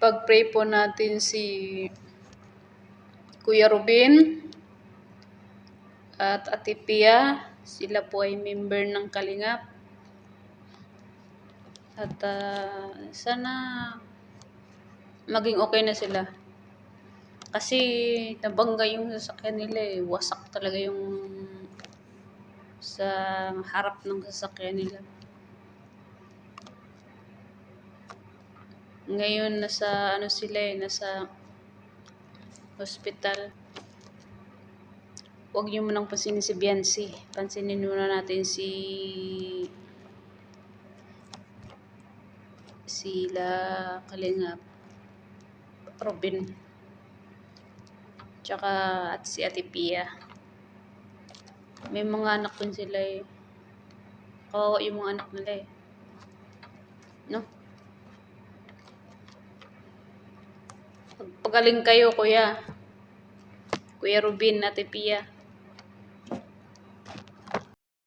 ipag-pray po natin si Kuya Rubin at Ate Pia. Sila po ay member ng Kalingap. At sana maging okay na sila. Kasi nabangga yung sasakyan nila eh. Wasak talaga yung sa harap ng sasakyan nila. Ngayon nasa nasa hospital. Huwag niyo munang pansinin si Biancy. Pansinin muna natin sila Kalingap Robin. Tsaka at si Ate Pia. May mga anak din sila eh. Kawawa yung mga anak nila eh. No? Pagaling kayo, Kuya Rubin, Ate Pia.